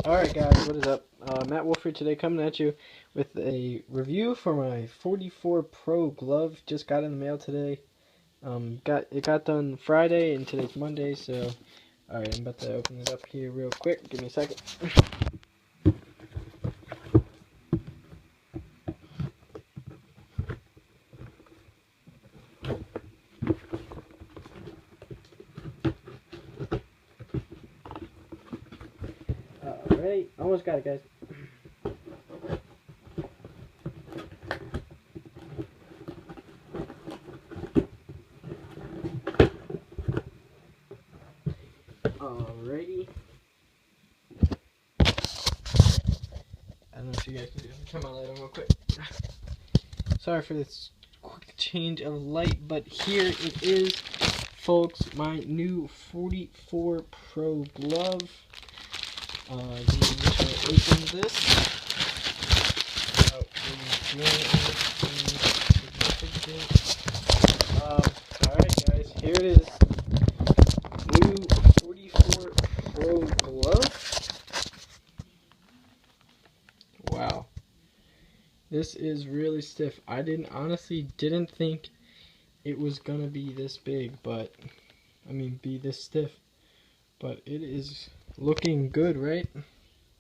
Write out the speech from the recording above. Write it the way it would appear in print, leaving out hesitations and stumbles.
Alright guys, what is up? Matt Wolford today coming at you with a review for my 44 Pro glove. Just got in the mail today. Got done Friday and today's Monday, so alright, I'm about to open it up here real quick. Give me a second. Alright, almost got it guys. Alrighty. I don't know if you guys can turn my light on real quick. Sorry for this quick change of light, but here it is, folks, my new 44 Pro glove. Let me try to open this. Alright guys, here it is. New 44 Pro glove. Wow. This is really stiff. I honestly didn't think it was gonna be this big, be this stiff. But it is looking good, right?